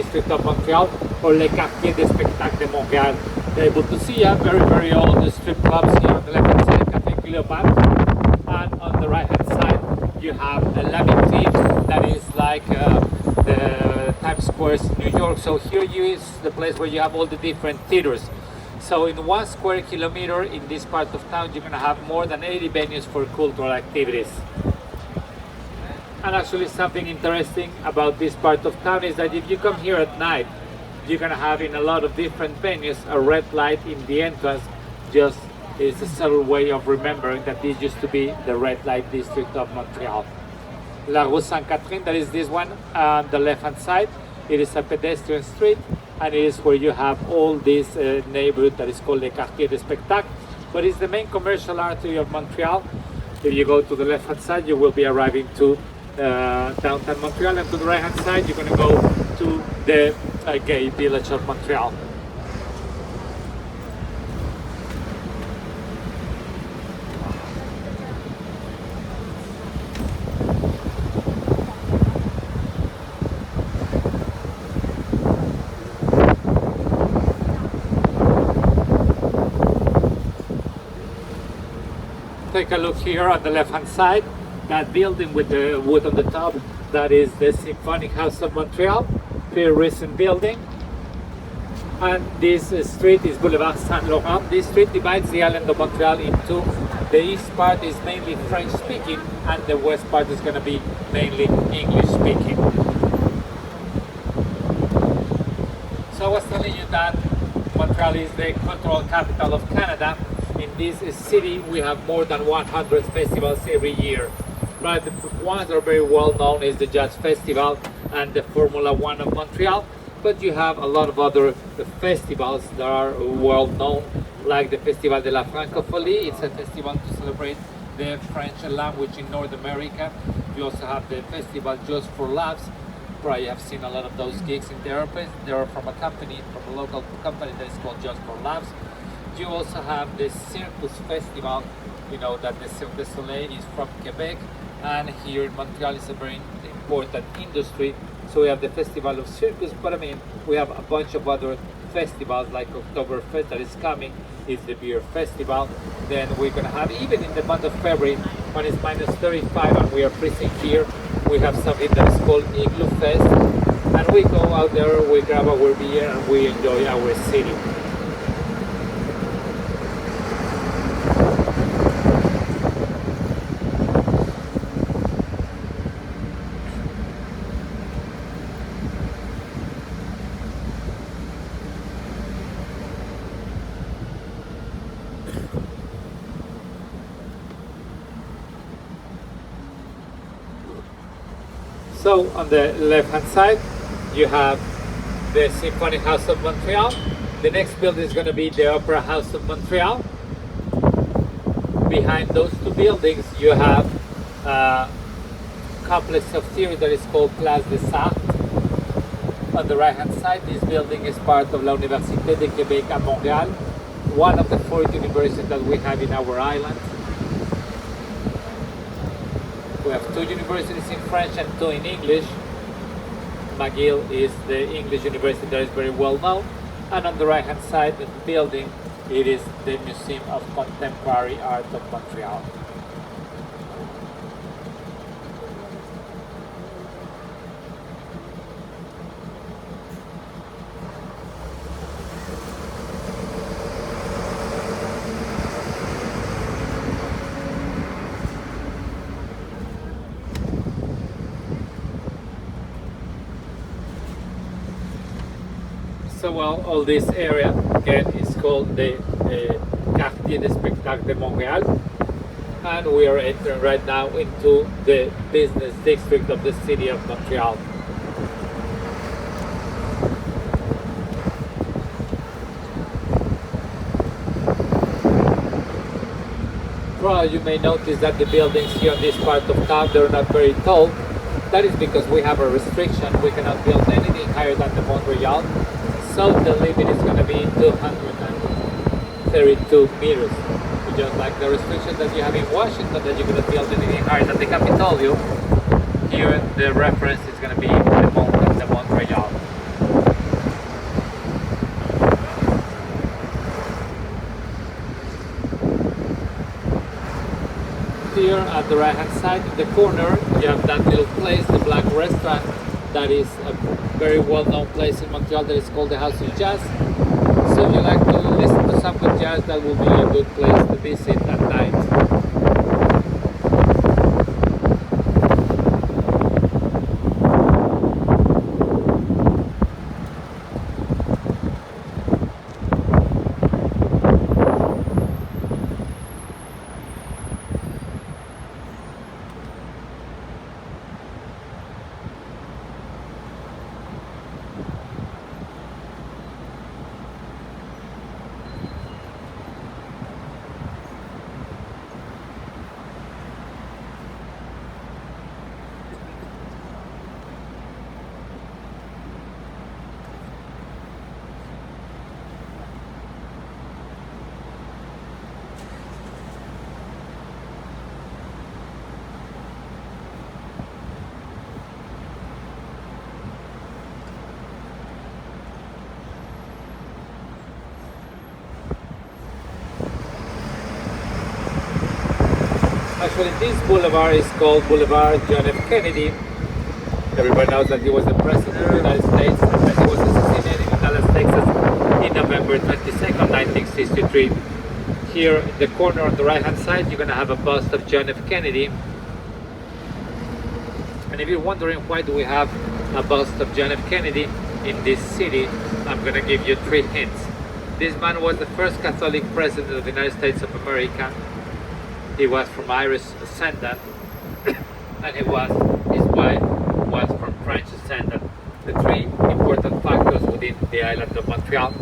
district of Montreal, or Le Quartier des Spectacles de Montréal. You're able to see a very old strip clubs here on the left hand side, Café Cléopâtre, and on the right hand side you have a labyrinth that is like the Times Square in New York. So here is the place where you have all the different theaters. So in 1 square kilometer in this part of town, you're going to have more than 80 venues for cultural activities. And actually something interesting about this part of town is that if you come here at night, you're going to have in a lot of different venues a red light in the entrance. Just is a subtle way of remembering that this used to be the red light district of Montreal. La Rue Sainte-Catherine, that is this one on the left hand side. It is a pedestrian street, and it is where you have all this neighborhood that is called the Quartier des Spectacles, but it's the main commercial artery of Montreal. If you go to the left hand side, you will be arriving to downtown Montreal, and to the right hand side, you're going to go to the gay village of Montreal. Take a look here on the left hand side. That building with the wood on the top, that is the Symphonic House of Montreal, very recent building. And this street is Boulevard Saint Laurent. This street divides the island of Montreal in two. The east part is mainly French speaking, and the west part is going to be mainly English speaking. So I was telling you that Montreal is the cultural capital of Canada. In this city, we have more than 100 festivals every year. But the ones that are very well known is the Jazz Festival and the Formula One of Montreal. But you have a lot of other festivals that are well known, like the Festival de la Francophonie. It's a festival to celebrate the French language in North America. You also have the Festival Just for Laughs. Probably have seen a lot of those gigs in their place. They are from a local company that is called Just for Laughs. You also have the Circus Festival. You know that the Cirque du Soleil is from Quebec, and here in Montreal is a very important industry. So we have the Festival of Circus, but I mean, we have a bunch of other festivals like Oktoberfest that is coming, is the beer festival. Then we're gonna have, even in the month of February, when it's minus 35 and we are freezing here, we have something that is called Igloo Fest, and we go out there, we grab our beer, and we enjoy our city. So on the left hand side, you have the Symphonic House of Montreal. The next building is going to be the Opera House of Montreal. Behind those two buildings, you have a complex of theater that is called Place des Arts. On the right hand side, this building is part of La Université de Québec à Montréal, one of the 4 universities that we have in our island. We have 2 universities in French and 2 in English. McGill is the English university that is very well known. And on the right hand side of the building, it is the Museum of Contemporary Art of Montreal. So well, all this area again is called the Quartier des Spectacles de Montréal, and we are entering right now into the business district of the city of Montreal. Well, you may notice that the buildings here in this part of town, they're not very tall. That is because we have a restriction. We cannot build anything higher than the Montreal. So the limit is going to be 232 meters. Just like the restriction that you have in Washington, that you're going to build anything higher than the Capitol. Here the reference is going to be the Montreal. at the right hand side, in the corner, you have that little place, the Black Restaurant, that is a very well-known place in Montreal that is called the House of Jazz. So if you like to listen to some good jazz, that will be a good place to visit at night. Actually, this boulevard is called Boulevard John F. Kennedy. Everybody knows that he was the president of the United States and that he was assassinated in Dallas, Texas in November 22nd, 1963. Here in the corner on the right hand side, you're going to have a bust of John F. Kennedy. And if you're wondering why do we have a bust of John F. Kennedy in this city, I'm going to give you 3 hints. This man was the first Catholic president of the United States of America. He was from Irish descent, and his wife was from French descent. The 3 important factors within the island of Montreal.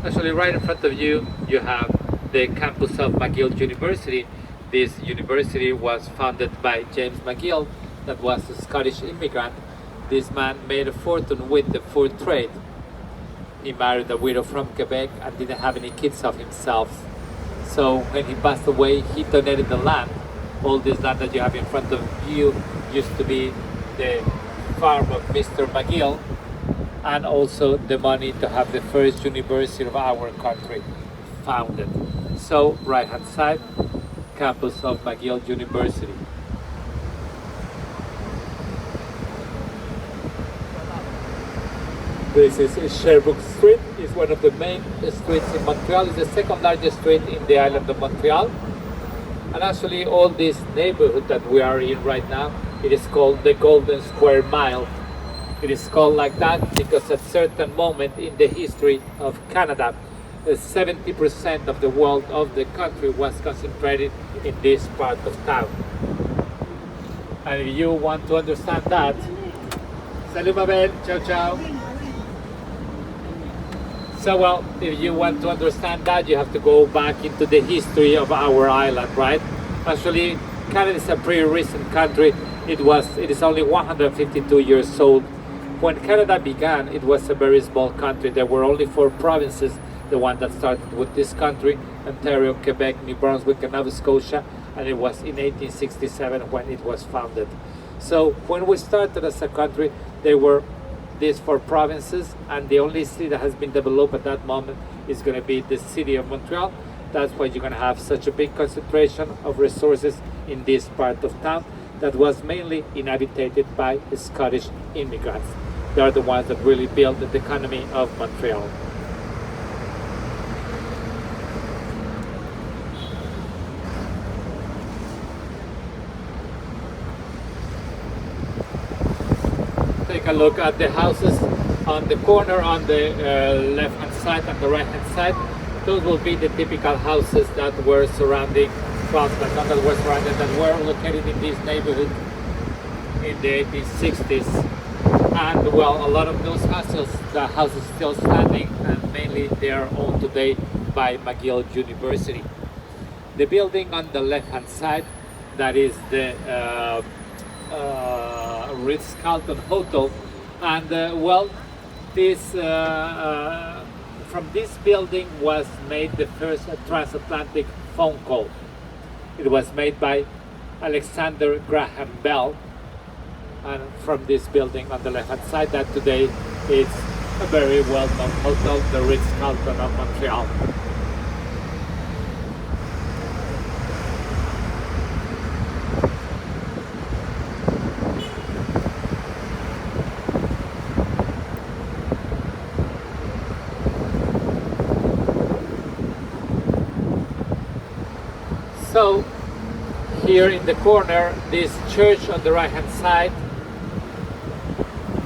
Actually, right in front of you, you have the campus of McGill University. This university was founded by James McGill, that was a Scottish immigrant. This man made a fortune with the fur trade. He married a widow from Quebec and didn't have any kids of himself. So when he passed away, he donated the land. All this land that you have in front of you used to be the farm of Mr. McGill, and also the money to have the first university of our country founded. So right hand side, campus of McGill University. This is Sherbrooke Street. It's one of the main streets in Montreal. It's the second largest street in the island of Montreal. And actually all this neighborhood that we are in right now, it is called the Golden Square Mile. It is called like that because at a certain moment in the history of Canada, 70% of the wealth of the country was concentrated in this part of town. And if you want to understand that, salut ma belle, ciao ciao. So well, if you want to understand that, you have to go back into the history of our island, right? Actually, Canada is a pretty recent country. It is only 152 years old. When Canada began, it was a very small country. There were only 4 provinces, the one that started with this country: Ontario, Quebec, New Brunswick, and Nova Scotia. And it was in 1867 when it was founded. So when we started as a country, there were these 4 provinces, and the only city that has been developed at that moment is going to be the city of Montreal. That's why you're going to have such a big concentration of resources in this part of town that was mainly inhabited by Scottish immigrants. They are the ones that really built the economy of Montreal. Take a look at the houses on the corner, on the left hand side and the right hand side. Those will be the typical houses that were surrounding, well, that were located in this neighborhood in the 1860s. And well, a lot of those houses, the house is still standing, and mainly they are owned today by McGill University. The building on the left hand side, that is the Ritz-Carlton Hotel, and well, this from this building was made the first transatlantic phone call. It was made by Alexander Graham Bell, and from this building on the left hand side, that today is a very well-known hotel, the Ritz-Carlton of Montreal. So here in the corner, this church on the right hand side,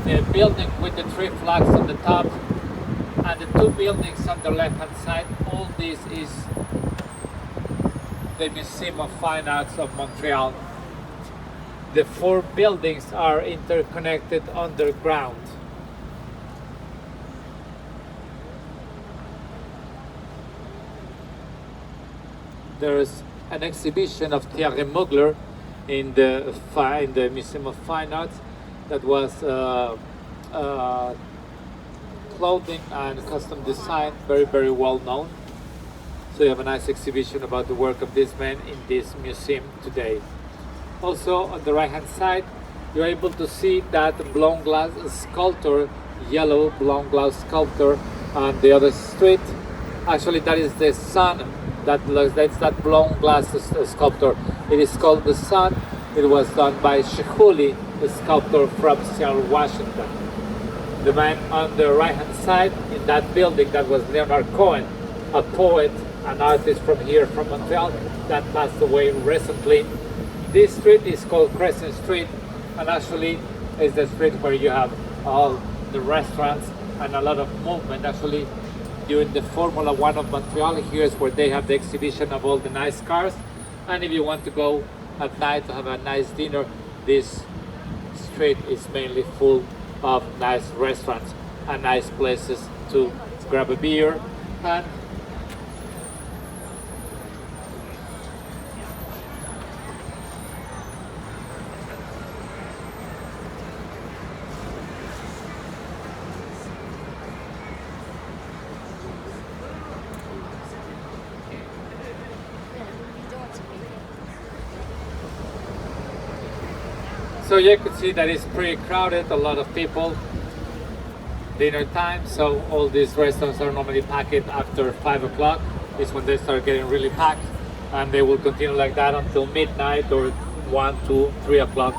the building with the three flags on the top, and the two buildings on the left hand side, all this is the Museum of Fine Arts of Montreal. The four buildings are interconnected underground. There's an exhibition of Thierry Mugler in the Museum of Fine Arts that was clothing and custom design, very well known. So you have a nice exhibition about the work of this man in this museum today. Also on the right hand side, you're able to see that blown glass sculpture, yellow blown glass sculpture on the other street. Actually, that is the sun. That's that blown glass sculpture. It is called the Sun. It was done by Shehuli, the sculptor from Seattle, Washington. The man on the right hand side in that building, that was Leonard Cohen, a poet, an artist from here, from Montreal, that passed away recently. This street is called Crescent Street, and actually is the street where you have all the restaurants and a lot of movement. Actually, during the Formula One of Montreal, here's where they have the exhibition of all the nice cars. And if you want to go at night to have a nice dinner, this street is mainly full of nice restaurants and nice places to grab a beer. And so you can see that it's pretty crowded, a lot of people, dinner time, so all these restaurants are normally packed after 5 o'clock. Is when they start getting really packed, and they will continue like that until midnight or 1, 2, 3 o'clock.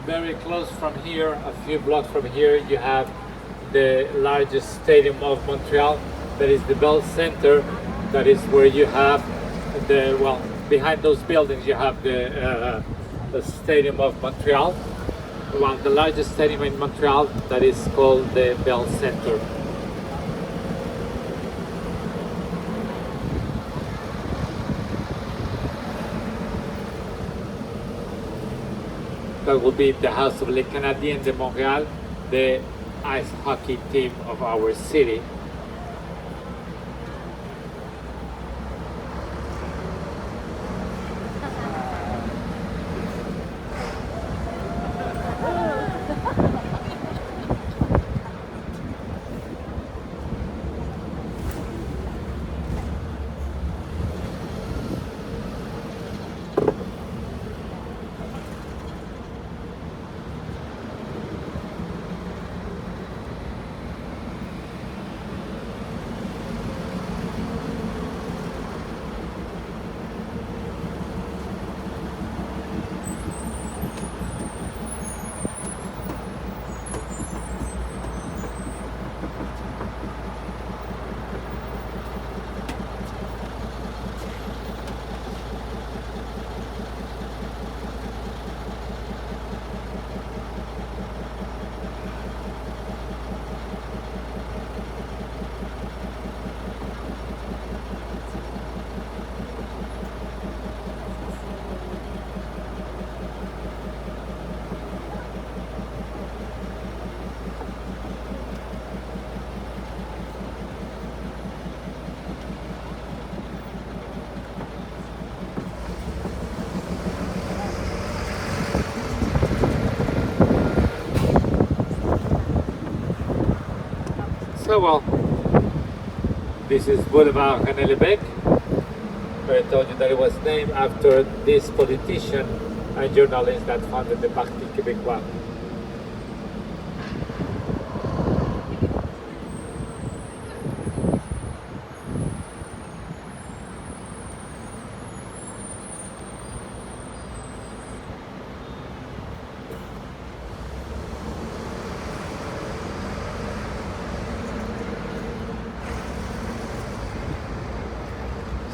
Very close from here, a few blocks from here, you have the largest stadium of Montreal. That is the Bell Center. That is where you have the, well, behind those buildings you have the Stadium of Montreal. Well, the largest stadium in Montreal, that is called the Bell Center. That will be the house of Les Canadiens de Montréal, the ice hockey team of our city. So well, this is Boulevard René Lévesque, where I told you that it was named after this politician and journalist that founded the Parti Québécois.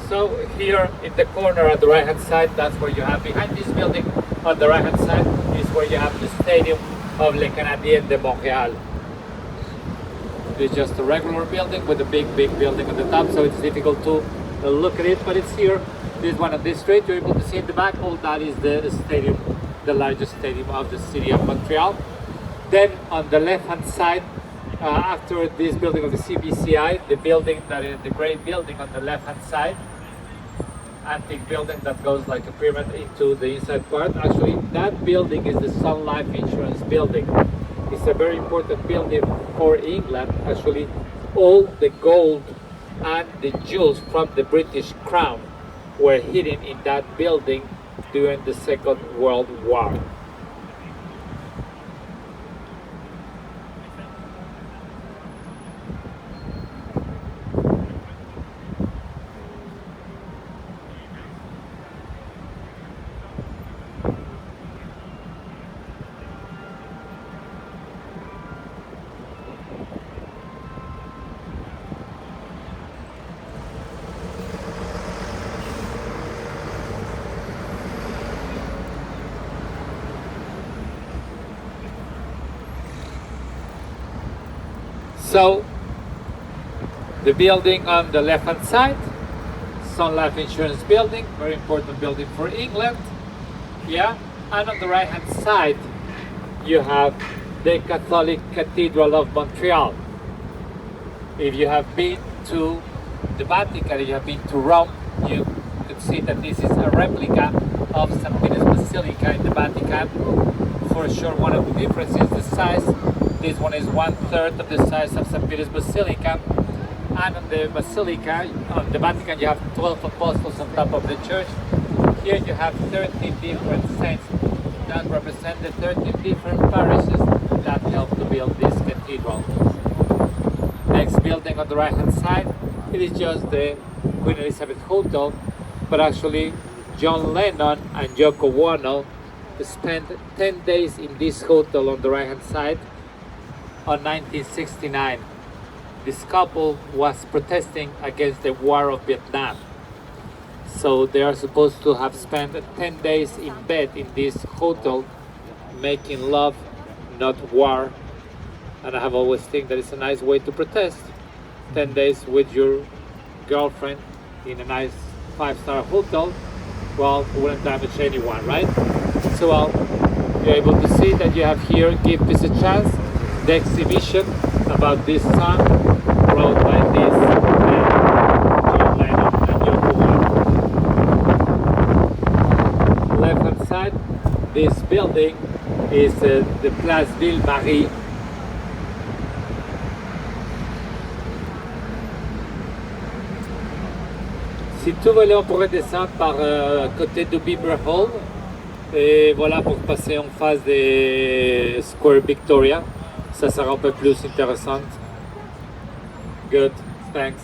So here in the corner on the right hand side, that's where you have, behind this building on the right hand side is where you have the Stadium of Les Canadiens de Montréal. It's just a regular building with a big building on the top, so it's difficult to look at it, but it's here. This one on this street, you're able to see in the back, all that is the stadium, the largest stadium of the city of Montreal. Then on the left hand side, after this building of the CBCI, the building that is the great building on the left hand side, antique building that goes like a pyramid into the inside part. Actually, that building is the Sun Life Insurance building. It's a very important building for England. Actually, all the gold and the jewels from the British crown were hidden in that building during the Second World War. So, the building on the left hand side, Sun Life Insurance building, very important building for England. Yeah, and on the right hand side, you have the Catholic Cathedral of Montreal. If you have been to the Vatican, if you have been to Rome, you could see that this is a replica of St. Peter's Basilica in the Vatican. For sure, one of the differences is the size. This one is 1/3 of the size of St. Peter's Basilica. And on the Basilica, on the Vatican, you have 12 apostles on top of the church. Here you have 13 different saints that represent the 13 different parishes that helped to build this cathedral. Next building on the right hand side, it is just the Queen Elizabeth Hotel, but actually John Lennon and Yoko Ono spent 10 days in this hotel on the right hand side on 1969. This couple was protesting against the war of Vietnam. So they are supposed to have spent 10 days in bed in this hotel making love, not war. And I have always think that it's a nice way to protest. 10 days with your girlfriend in a nice 5-star hotel, well, it wouldn't damage anyone, right? So you're able to see that you have here, Give Peace a Chance, the exhibition about this song wrote by this John Lennon and Yoko Ono. Left hand side, this building is the Place Ville-Marie. Si tout va aller, on pourrait descendre par côté de Bieber Hall et voilà pour passer en face des Square Victoria. Ça sera un peu plus intéressant. Good, thanks.